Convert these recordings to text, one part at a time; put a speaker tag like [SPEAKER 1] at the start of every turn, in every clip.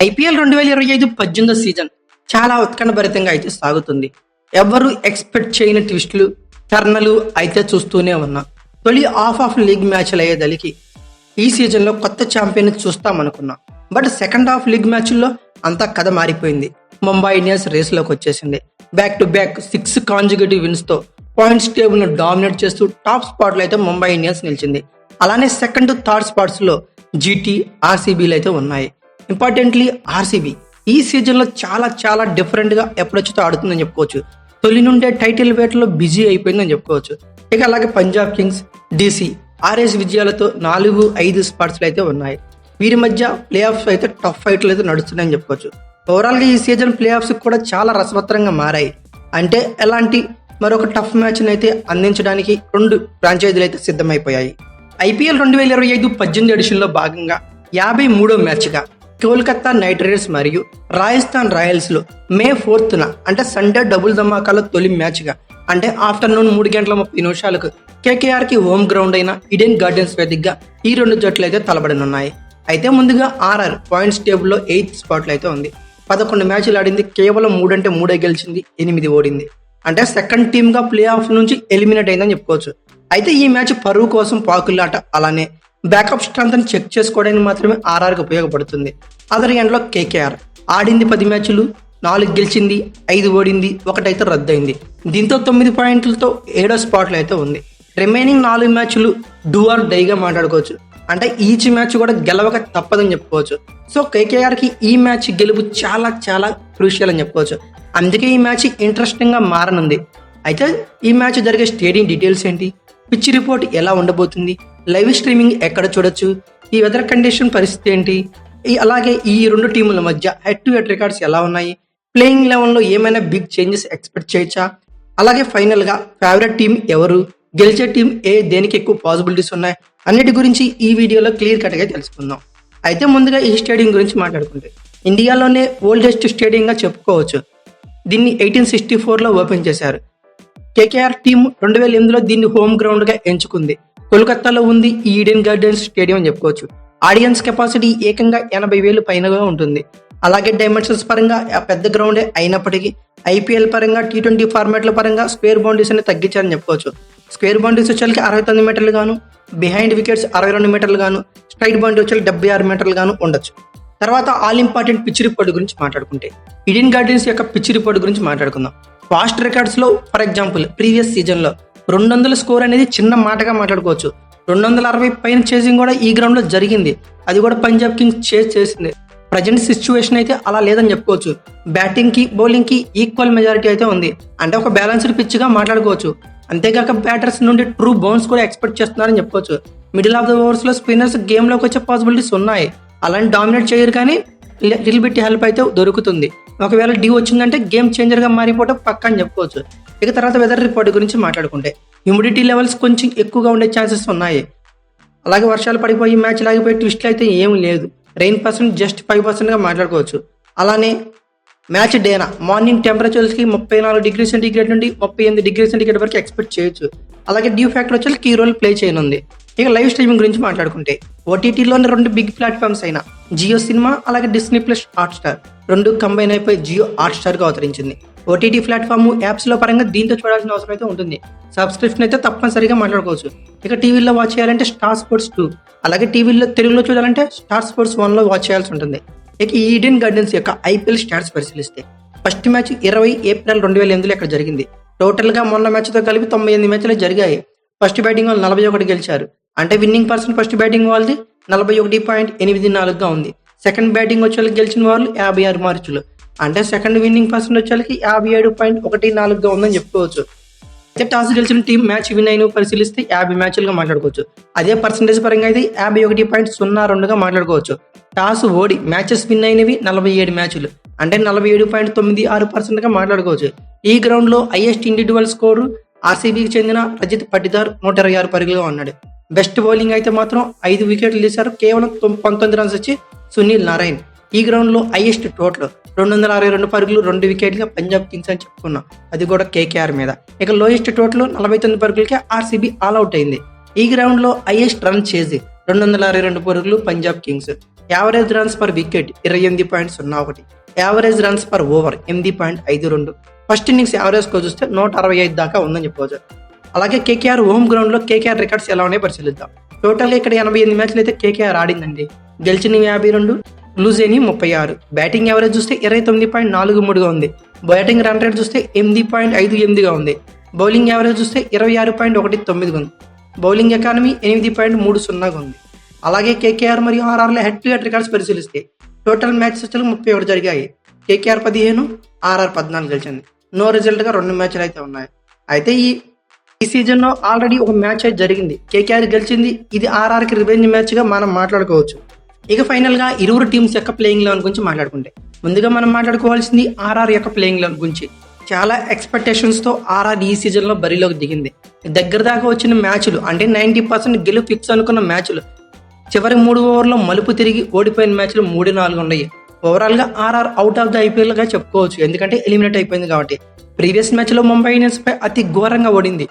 [SPEAKER 1] IPL 2025-18 season చాలా ఉత్కంఠభరితంగా అయితే సాగుతుంది. ఎవరు ఎక్స్పెక్ట్ చేయని ట్విస్టులు, టర్నలు అయితే చూస్తూనే ఉన్నాం. తొలి ఆఫ్ లీగ్ మ్యాచ్లు అయ్యేదలికి ఈ సీజన్లో కొత్త ఛాంపియన్ చూస్తామనుకున్నాం. బట్ సెకండ్ హాఫ్ లీగ్ మ్యాచ్ల్లో అంతా కథ మారిపోయింది. ముంబై ఇండియన్స్ రేస్లోకి వచ్చేసింది. బ్యాక్ టు బ్యాక్ 6 కాన్జుగేటివ్ విన్స్తో పాయింట్స్ టేబుల్ను డామినేట్ చేస్తూ టాప్ స్పాట్లో అయితే ముంబై ఇండియన్స్ నిలిచింది. అలానే సెకండ్, థర్డ్ స్పాట్స్లో జీటీ, ఆర్సీబీలు అయితే ఉన్నాయి. ఇంపార్టెంట్లీ ఆర్సీబీ ఈ సీజన్లో చాలా చాలా డిఫరెంట్గా ఎప్పుడొచ్చితో ఆడుతుందని చెప్పుకోవచ్చు. తొలి నుండే టైటిల్ వేటలో బిజీ అయిపోయిందని చెప్పుకోవచ్చు. ఇక అలాగే పంజాబ్ కింగ్స్, డీసీ 6 విజయాలతో 4-5 స్పాట్స్లో అయితే ఉన్నాయి. వీరి మధ్య ప్లే ఆఫ్స్ అయితే టఫ్ ఫైట్లు అయితే నడుస్తున్నాయని చెప్పుకోవచ్చు. ఓవరాల్గా ఈ సీజన్ ప్లే ఆఫ్స్ కూడా చాలా రసవత్తరంగా మారాయి. అంటే ఎలాంటి మరొక టఫ్ మ్యాచ్ని అయితే అందించడానికి 2 ఫ్రాంచైజీలు అయితే సిద్ధమైపోయాయి. ఐపీఎల్ 2025-18 ఎడిషన్లో భాగంగా 53వ మ్యాచ్గా కోల్కతా నైట్ రైడర్స్ మరియు రాజస్థాన్ రాయల్స్లో మే 4న అంటే సండే డబుల్ ధమాకాలో తొలి మ్యాచ్గా అంటే ఆఫ్టర్నూన్ 3:30 కేకేఆర్కి హోమ్ గ్రౌండ్ అయిన ఈడెన్ గార్డెన్స్ వేదికగా ఈ 2 జట్లు అయితే తలబడనున్నాయి. అయితే ముందుగా ఆర్ఆర్ పాయింట్స్ టేబుల్లో 8th స్పాట్లో అయితే ఉంది. 11 మ్యాచ్లు ఆడింది. కేవలం 3 అంటే 3 గెలిచింది, 8 ఓడింది. అంటే సెకండ్ టీమ్గా ప్లే ఆఫ్ నుంచి ఎలిమినేట్ అయిందని చెప్పుకోవచ్చు. అయితే ఈ మ్యాచ్ పరువు కోసం పాకులాట, అలానే బ్యాకప్ స్ట్రెంత్ చెక్ చేసుకోవడానికి మాత్రమే ఆర్ఆర్కి ఉపయోగపడుతుంది. అదర్ ఎండ్లో కేకేఆర్ ఆడింది 10 మ్యాచ్లు, 4 గెలిచింది, 5 ఓడింది, 1 అయితే రద్దయింది. దీంతో 9 పాయింట్లతో 7వ స్పాట్లో అయితే ఉంది. రిమైనింగ్ 4 మ్యాచ్లు డూ ఆర్ డైగా మాట్లాడుకోవచ్చు. అంటే ఈచ్ మ్యాచ్ కూడా గెలవక తప్పదని చెప్పుకోవచ్చు. సో కేకేఆర్కి ఈ మ్యాచ్ గెలుపు చాలా చాలా క్రూషియల్ అని చెప్పుకోవచ్చు. అందుకే ఈ మ్యాచ్ ఇంట్రెస్టింగ్గా మారనుంది. అయితే ఈ మ్యాచ్ జరిగే స్టేడియం డీటెయిల్స్ ఏంటి, పిచ్ రిపోర్ట్ ఎలా ఉండబోతుంది, లైవ్ స్ట్రీమింగ్ ఎక్కడ చూడొచ్చు, ఈ వెదర్ కండిషన్ పరిస్థితి ఏంటి, అలాగే ఈ 2 టీముల మధ్య హెడ్ టు హెడ్ రికార్డ్స్ ఎలా ఉన్నాయి, ప్లేయింగ్ లెవెల్లో ఏమైనా బిగ్ చేంజెస్ ఎక్స్పెక్ట్ చేయొచ్చా, అలాగే ఫైనల్గా ఫేవరెట్ టీం ఎవరు, గెలిచే టీం దేనికి ఎక్కువ పాసిబిలిటీస్ ఉన్నాయి అన్నిటి గురించి ఈ వీడియోలో క్లియర్ కట్గా తెలుసుకుందాం. అయితే ముందుగా ఈ స్టేడియం గురించి మాట్లాడుకుంటే ఇండియాలోనే ఓల్డెస్ట్ స్టేడియంగా చెప్పుకోవచ్చు. దీన్ని 1864లో ఓపెన్ చేశారు. కేకేఆర్ టీం 2008లో దీన్ని హోమ్ గ్రౌండ్గా ఎంచుకుంది. కోల్కతాలో ఉంది ఈ ఈడెన్ గార్డెన్స్ స్టేడియం అని చెప్పుకోవచ్చు. ఆడియన్స్ కెపాసిటీ ఏకంగా 80,000 పైనగా ఉంటుంది. అలాగే డైమెన్షన్స్ పరంగా పెద్ద గ్రౌండే అయినప్పటికీ ఐపీఎల్ పరంగా T20 ఫార్మాట్ల పరంగా స్క్వేర్ బౌండరీస్ అని తగ్గించారని చెప్పుకోవచ్చు. స్క్వేర్ బౌండరీస్ వచ్చేకి 69 మీటర్లు గాను, బిహైండ్ వికెట్స్ 62 మీటర్లు గాను, స్ట్రైట్ బౌండరీ వచ్చే 76 మీటర్లు గాను ఉండొచ్చు. తర్వాత ఆల్ ఇంపార్టెంట్ పిచ్ రిపోర్ట్ గురించి మాట్లాడుకుంటే ఈడెన్ గార్డెన్స్ యొక్క పిచ్ రిపోర్ట్ గురించి మాట్లాడుకుందాం. ఫాస్ట్ రికార్డ్స్లో ఫర్ ఎగ్జాంపుల్ ప్రీవియస్ సీజన్లో 200 స్కోర్ అనేది చిన్న మాటగా మాట్లాడుకోవచ్చు. 260 పైన చేసింగ్ కూడా ఈ గ్రౌండ్లో జరిగింది. అది కూడా పంజాబ్ కింగ్స్ చేసింది. ప్రజెంట్ సిచ్యువేషన్ అయితే అలా లేదని చెప్పుకోవచ్చు. బ్యాటింగ్కి బౌలింగ్కి ఈక్వల్ మెజారిటీ అయితే ఉంది. అంటే ఒక బ్యాలెన్స్డ్ పిచ్గా మాట్లాడుకోవచ్చు. అంతేకాక బ్యాటర్స్ నుండి ట్రూ బౌన్స్ కూడా ఎక్స్పెక్ట్ చేస్తున్నారని చెప్పుకోవచ్చు. మిడిల్ ఆఫ్ ద ఓవర్స్లో స్పిన్నర్స్ గేమ్లోకి వచ్చే పాసిబిలిటీస్ ఉన్నాయి. అలాంటి డామినేట్ చేయరు, కానీ లిటిల్ బిట్ హెల్ప్ అయితే దొరుకుతుంది. ఒకవేళ డ్యూ వచ్చిందంటే గేమ్ చేంజర్గా మారిపోవడం పక్కా అని చెప్పుకోవచ్చు. ఇక తర్వాత వెదర్ రిపోర్ట్ గురించి మాట్లాడుకుంటే హ్యూమిడిటీ లెవెల్స్ కొంచెం ఎక్కువగా ఉండే ఛాన్సెస్ ఉన్నాయి. అలాగే వర్షాలు పడిపోయి మ్యాచ్ లాగిపోయి ట్విస్ట్లు అయితే ఏమి లేదు. రెయిన్ పర్సెంట్ జస్ట్ 5%గా మాట్లాడుకోవచ్చు. అలానే మ్యాచ్ డేనా మార్నింగ్ టెంపరేచర్స్కి 34 డిగ్రీ సెంటీగ్రేడ్ నుండి 38 డిగ్రీ సెంటీగ్రేడ్ వరకు ఎక్స్పెక్ట్ చేయొచ్చు. అలాగే డ్యూ ఫ్యాక్టర్ వచ్చి కీ రోల్ ప్లే చేయనుంది. ఇక లైవ్ స్ట్రీమింగ్ గురించి మాట్లాడుకుంటే ఓటీటీలోని 2 బిగ్ ప్లాట్ఫామ్స్ అయిన జియో సినిమా అలాగే డిస్నీ ప్లస్ హాట్స్టార్ 2 కంబైన్ అయిపోయి జియో హాట్స్టార్గా అవతరించింది. ఓటీటీ ప్లాట్ఫామ్ యాప్స్లో పరంగా దీంతో చూడాల్సిన అవసరం అయితే ఉంటుంది. సబ్స్క్రిప్షన్ అయితే తప్పనిసరిగా మాట్లాడుకోవచ్చు. ఇక టీవీలో వాచ్ చేయాలంటే స్టార్ స్పోర్ట్స్ 2, అలాగే టీవీలో తెలుగులో చూడాలంటే స్టార్ స్పోర్ట్స్ 1లో వాచ్ చేయాల్సి ఉంటుంది. ఇక ఈ ఈడెన్ గార్డెన్స్ యొక్క ఐపీఎల్ స్టాట్స్ పరిశీలిస్తే ఫస్ట్ మ్యాచ్ 20 ఏప్రిల్ 2008లో ఇక్కడ జరిగింది. టోటల్గా మొన్న మ్యాచ్తో కలిపి 98 మ్యాచ్లు జరిగాయి. ఫస్ట్ బ్యాటింగ్ వాళ్ళు 41 గెలిచారు. అంటే విన్నింగ్ పర్సెంట్ ఫస్ట్ బ్యాటింగ్ వాళ్ళది 41.84గా ఉంది. సెకండ్ బ్యాటింగ్ వచ్చేళ్ళకి గెలిచిన వాళ్ళు 56 మార్కులు. అంటే సెకండ్ విన్నింగ్ పర్సెంట్ వచ్చేళ్ళకి 57.14గా ఉందని చెప్పుకోవచ్చు. అయితే టాస్ గెలిచిన టీం మ్యాచ్ విన్ అయిన పరిశీలిస్తే 50 మ్యాచ్లుగా మాట్లాడుకోవచ్చు. అదే పర్సెంటేజ్ పరంగా అయితే 51.02గా మాట్లాడుకోవచ్చు. టాస్ ఓడి మ్యాచెస్ విన్ అయినవి 47 మ్యాచ్లు, అంటే 47.96%గా మాట్లాడుకోవచ్చు. ఈ గ్రౌండ్లో హైయెస్ట్ ఇండివిజువల్ స్కోరు ఆర్సీబీకి చెందిన రజిత్ పటిదార్ 126 పరుగులుగా ఉన్నాడు. బెస్ట్ బౌలింగ్ అయితే మాత్రం 5 వికెట్లు తీశారు. కేవలం 19 రన్స్ వచ్చి సునీల్ నారాయణ్. ఈ గ్రౌండ్లో హైయెస్ట్ టోటల్ 262 పరుగులు 2 వికెట్లుగా పంజాబ్ కింగ్స్ అని చెప్పుకున్నాం, అది కూడా కేకేఆర్ మీద. ఇక లోయెస్ట్ టోటల్ 49 పరుగులకే ఆర్సీబీ ఆల్అౌట్ అయింది. ఈ గ్రౌండ్లో హైయెస్ట్ రన్ చేసి 262 పరుగులు Punjab Kings. Average runs per wicket 28.01, average runs per over 8.52. First innings average score చూస్తే 165 దాకా ఉందని చెప్పవచ్చు. అలాగే కేకేఆర్ హోమ్ గ్రౌండ్ లో కేకేఆర్ రికార్డ్స్ ఎలా ఉన్నాయో పరిశీలిద్దాం. టోటల్ ఇక్కడ 88 మ్యాచ్లు అయితే కేకేఆర్ ఆడిందండి. గెలిచినవి 52, లూజ్ అయినవి 36. బ్యాటింగ్ యావరేజ్ చూస్తే 29.43గా ఉంది. బ్యాటింగ్ రన్ రేట్ చూస్తే 8.58గా ఉంది. బౌలింగ్ యావరేజ్ చూస్తే 26.19గా ఉంది. బౌలింగ్ ఎకానమీ 8.30గా ఉంది. అలాగే కేకేఆర్ మరియు ఆర్ఆర్ల హెడ్ టు హెడ్ రికార్డ్స్ పరిశీలిస్తే టోటల్ మ్యాచెస్ 31 జరిగాయి. కేకేఆర్ 15, ఆర్ఆర్ 14 గెలిచింది. నో రిజల్ట్ గా 2 మ్యాచ్లు అయితే ఉన్నాయి. అయితే ఈ సీజన్ లో ఆల్రెడీ ఒక మ్యాచ్ అయితే జరిగింది, కేకేఆర్ గెలిచింది. ఇది ఆర్ఆర్ కి రివెంజ్ మ్యాచ్ గా మనం మాట్లాడుకోవచ్చు. ఇక ఫైనల్ గా ఇరువురు టీమ్స్ యొక్క ప్లేయింగ్ లెవెన్ గురించి మాట్లాడుకుంటే ముందుగా మనం మాట్లాడుకోవాల్సింది ఆర్ఆర్ యొక్క ప్లేయింగ్ లెవెన్ గురించి. చాలా ఎక్స్పెక్టేషన్స్ తో ఆర్ఆర్ ఈ సీజన్ లో బరిలోకి దిగింది. దగ్గర దాకా వచ్చిన మ్యాచ్లు అంటే 90% గెలుపు ఫిక్స్ అనుకున్న మ్యాచ్లు చివరి 3 ఓవర్లో మలుపు తిరిగి ఓడిపోయిన మ్యాచ్లు 3-4 ఉన్నాయి. ఓవరాల్ గా RR out of the IPL గా చెప్పుకోవచ్చు, ఎందుకంటే ఎలిమినేట్ అయిపోయింది కాబట్టి. ప్రీవియస్ మ్యాచ్ లో ముంబై ఇండియన్స్ పై అతి ఘోరంగా ఓడింది.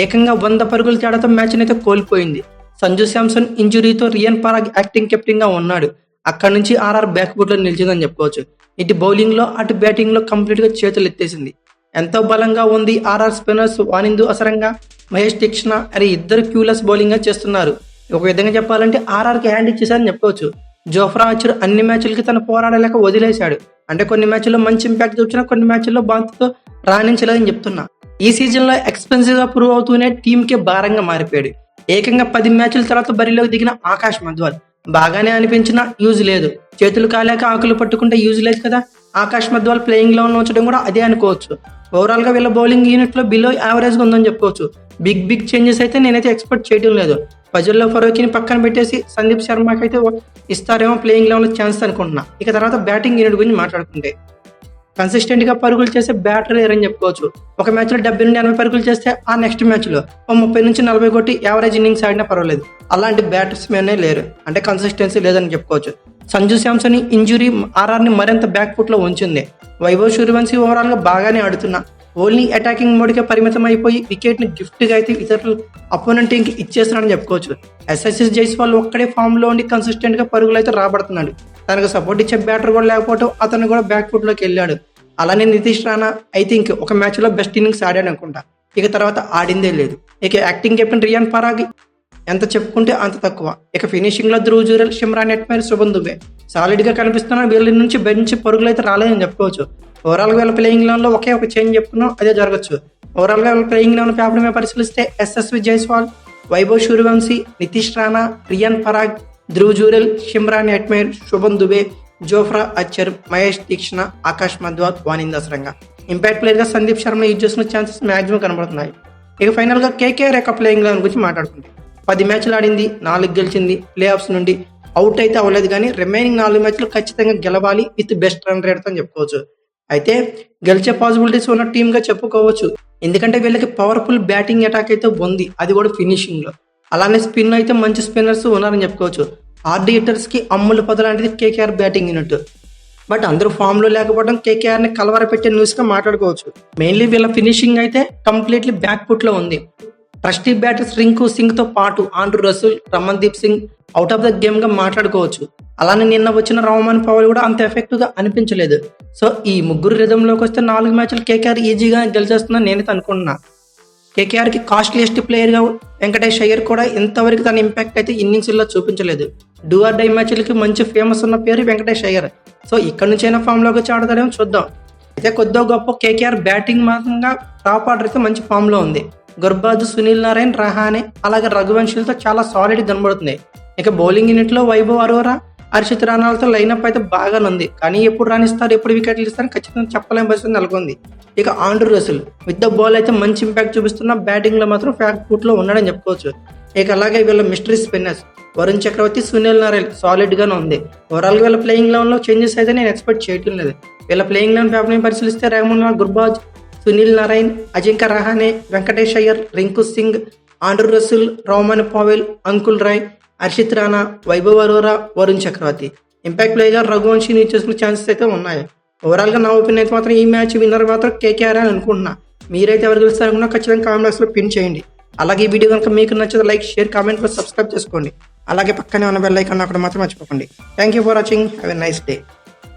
[SPEAKER 1] ఏకంగా 100 పరుగుల తేడాతో మ్యాచ్ అయితే కోల్పోయింది. సంజు శాంసన్ ఇంజురీతో రియాన్ పరాగ్ యాక్టింగ్ కెప్టెన్ గా ఉన్నాడు. అక్కడి నుంచి ఆర్ఆర్ బ్యాక్ ఫుట్ లో నిలిచిందని చెప్పుకోవచ్చు. ఇటు బౌలింగ్ లో అటు బ్యాటింగ్ లో కంప్లీట్ గా చేతులు ఎత్తేసింది. ఎంతో బలంగా ఉంది. ఆర్ఆర్ స్పిన్నర్స్ వానిందు అసరంగా, మహేష్ దీక్షణ అనే ఇద్దరు క్యూలెస్ బౌలింగ్ గా చేస్తున్నారు. ఒక విధంగా చెప్పాలంటే ఆర్ఆర్ కి హ్యాండ్ ఇచ్చేసారని చెప్పుకోవచ్చు. జోఫ్రా ఆర్చర్ అన్ని మ్యాచ్లకి తను పోరాడలేక వదిలేశాడు. అంటే కొన్ని మ్యాచ్ల్లో మంచి ఇంపాక్ట్ చూపించినా కొన్ని మ్యాచ్ల్లో బాధ్యతతో రాణించలేదని చెప్తున్నా. ఈ సీజన్ లో ఎక్స్పెన్సివ్ గా ప్రూవ్ అవుతూనే టీమ్ కి భారంగా మారిపోయాడు. ఏకంగా 10 మ్యాచ్ల తర్వాత బరిలోకి దిగిన ఆకాష్ మధ్వాల్ బాగానే అనిపించినా యూజ్ లేదు. చేతులు కాలేక ఆకులు పట్టుకుంటే యూజ్ లేదు కదా. ఆకాష్ మధ్వాల్ ప్లేయింగ్ లెవెన్ లో ఉంచడం కూడా అదే అనుకోవచ్చు. ఓవరాల్ గా వీళ్ళ బౌలింగ్ యూనిట్ లో బిలో యావరేజ్ గా ఉందని చెప్పుకోవచ్చు. బిగ్ చేంజెస్ అయితే నేనైతే ఎక్స్పెక్ట్ చేయడం లేదు. ఫజల్లో ఫరూకీని పక్కన పెట్టేసి సందీప్ శర్మకి అయితే ఇస్తారేమో ప్లేయింగ్ లెవెన్ లో ఛాన్స్ అనుకుంటున్నా. ఇక తర్వాత బ్యాటింగ్ యూనిట్ గురించి మాట్లాడుకుంటే కన్సిస్టెంట్ గా పరుగులు చేసే బ్యాటర్ లేరని చెప్పుకోవచ్చు. ఒక మ్యాచ్ లో 70 నుండి 80 పరుగులు చేస్తే ఆ నెక్స్ట్ మ్యాచ్ లో 30 నుంచి 40 కొట్టి యావరేజ్ ఇన్నింగ్స్ ఆడినా పర్వాలేదు. అలాంటి బ్యాట్స్మెనే లేరు, అంటే కన్సిస్టెన్సీ లేదని చెప్పుకోవచ్చు. సంజు శాంసన్ ఇంజురీ ఆర్ఆర్ ని మరింత బ్యాక్ ఫుట్ లో ఉంచింది. వైభవ్ సూర్యవంశీ ఓవరాల్ గా బాగానే ఆడుతున్నా ఓన్లీ అటాకింగ్ మోడ్ గా పరిమితం అయిపోయి వికెట్ ని గిఫ్ట్ గా అయితే ఇతరులు అపోనెంట్ టీమ్ కి ఇచ్చేస్తున్నాడని చెప్పుకోవచ్చు. ఎస్ఎస్ఎస్ జైస్వాల్ ఒక్కడే ఫామ్ లో ఉండి కన్సిస్టెంట్ గా పరుగులు అయితే రాబడుతున్నాడు. తనకు సపోర్ట్ ఇచ్చే బ్యాటర్ కూడా లేకపోవడం అతను కూడా బ్యాక్ ఫుట్ లోకి వెళ్ళాడు. అలానే నితీష్ రాణా ఐ థింక్ ఒక మ్యాచ్ లో బెస్ట్ ఇన్నింగ్స్ ఆడాడు అనుకుంటా. ఇక తర్వాత ఆడిందే లేదు. ఇక యాక్టింగ్ కెప్టెన్ రియాన్ పరాగ్ ఎంత చెప్పుకుంటే అంత తక్కువ. ఇక ఫినిషింగ్ లో Dhruv Jurel, Shimron Hetmyer, Shubham Dube solid గా కనిపిస్తున్న వీళ్ళ నుంచి బెంచ్ పరుగులు అయితే రాలేదని చెప్పుకోవచ్చు. ఓవరాల్ గా వీళ్ళ ప్లేయింగ్ లెవెన్ లో ఒకే ఒక చేంజ్ చెప్పుకున్నాం, అదే జరగచ్చు. ఓవరాల్ గా వీళ్ళ ప్లేయింగ్ లెవెన్ పేపర్ మీద పరిశీలిస్తే Yashasvi Jaiswal, Vaibhav Suryavanshi, Nitish Rana, Riyan Parag, Dhruv Jurel, Shimron Hetmyer, Shubham Dubey, Jofra Archer, Mahesh Theekshana, Akash Madhwal, Wanindu Hasaranga. Impact player గా సందీప్ శర్మ యూజ్ చేసిన ఛాన్సెస్ మాక్సిమం కనబడుతున్నాయి. ఇక ఫైనల్ గా కేకేఆర్ యొక్క ప్లేయింగ్ లెవెన్ గురించి మాట్లాడుకుంటే 10 మ్యాచ్లు ఆడింది, 4 గెలిచింది. ప్లే ఆఫ్స్ నుండి అవుట్ అయితే అవ్వలేదు, కానీ రిమైనింగ్ 4 మ్యాచ్లు ఖచ్చితంగా గెలవాలి విత్ బెస్ట్ రన్ రేట్ అని చెప్పుకోవచ్చు. అయితే గెలిచే పాసిబిలిటీస్ ఉన్న టీమ్ గా చెప్పుకోవచ్చు, ఎందుకంటే వీళ్ళకి పవర్ఫుల్ బ్యాటింగ్ అటాక్ అయితే ఉంది, అది కూడా ఫినిషింగ్ లో. అలానే స్పిన్ అయితే మంచి స్పిన్నర్స్ ఉన్నారని చెప్పుకోవచ్చు. హార్డ్ హిట్టర్స్ కి అమ్ముల పొద లాంటిది కేకేఆర్ బ్యాటింగ్ యూనిట్. బట్ అందరూ ఫామ్ లో లేకపోవడం కేకేఆర్ ని కలవర పెట్టే న్యూస్ గా మాట్లాడుకోవచ్చు. మెయిన్లీ వీళ్ళ ఫినిషింగ్ అయితే కంప్లీట్లీ బ్యాక్ ఫుట్ లో ఉంది. ట్రస్టీ బ్యాటర్స్ రింకు సింగ్ తో పాటు Andre Russell, Ramandeep Singh out of the game గా మాట్లాడుకోవచ్చు. అలానే నిన్న వచ్చిన రహమాన్ పవల్ కూడా అంత ఎఫెక్టివ్ గా అనిపించలేదు. సో ఈ ముగ్గురు రిధంలోకి వస్తే 4 మ్యాచ్లు కేకేఆర్ ఈజీగా గెలిచేస్తుందని నేనైతే అనుకుంటున్నా. కేకేఆర్ కి కాస్ట్లీయెస్ట్ ప్లేయర్ గా వెంకటేష్ అయ్యర్ కూడా ఇంతవరకు తన ఇంపాక్ట్ అయితే ఇన్నింగ్స్ లో చూపించలేదు. డూ ఆర్ డై మ్యాచ్లకి మంచి ఫేమస్ ఉన్న పేరు వెంకటేష్ అయ్యర్. సో ఇక్కడ నుంచి అయినా ఫామ్ లోకి వచ్చి ఆడతాడేమో చూద్దాం. అయితే కొద్దో గొప్ప కేకేఆర్ బ్యాటింగ్ మాత్రంగా టాప్ ఆర్డర్ అయితే మంచి ఫామ్ లో ఉంది. గుర్బాజ్, సునీల్ నారాయణ్, రహానే అలాగే రఘువంశీలతో చాలా సాలిడ్ కనబడుతుంది. ఇక బౌలింగ్ యూనిట్ లో వైభవ్ అరోరా, హర్షిత్ రాణాలతో లైనప్ అయితే బాగానే ఉంది, కానీ ఎప్పుడు రాణిస్తారు, ఎప్పుడు వికెట్లు ఇస్తారు ఖచ్చితంగా చెప్పలేని పరిస్థితి నెలకొంది. ఇక Andre Russell with the ball అయితే మంచి ఇంపాక్ట్ చూపిస్తున్న, బ్యాటింగ్ లో మాత్రం ఫ్యాక్ట్ ఫుట్ లో ఉన్నాడని చెప్పుకోవచ్చు. ఇక అలాగే వీళ్ళ మిస్టరీ స్పిన్నర్స్ వరుణ్ చక్రవర్తి, సునీల్ నారాయణ్ సాలిడ్ గానే ఉంది. ఓవరాల్ గా వీళ్ళ ప్లేయింగ్ లెవెన్ లో చేంజెస్ అయితే నేను ఎక్స్పెక్ట్ చేయటం లేదు. వీళ్ళ ప్లేయింగ్ లెవెన్ పేపర్ పరిశీలిస్తే Rahman, Gurbaz, Sunil Narine, Ajinkya Rahane, Venkatesh Iyer, Rinku Singh, Andre Russell, Rovman Powell, Anukul Roy, Harshit Rana, Vaibhav Arora, Varun Chakravarthy. Impact player గా రఘువంశీని చేసుకునే ఛాన్సెస్ అయితే ఉన్నాయి. ఓవరాల్ గా నా ఒపీనియన్ అయితే మాత్రం ఈ మ్యాచ్ విన్నర్ మాత్రం కేకేఆర్ అని అనుకుంటున్నా. మీరైతే ఎవరు గెలుస్తారనుకున్నా ఖచ్చితంగా కామెంట్ బాక్స్ లో పిన్ చేయండి. అలాగే ఈ వీడియో కనుక మీకు నచ్చితే లైక్, షేర్, కామెంట్, సబ్స్క్రైబ్ చేసుకోండి. అలాగే పక్కనే ఉన్న బెల్ ఐకాన్ అక్కడ మాత్రం మర్చిపోకండి. Thank you for watching. Have a nice day.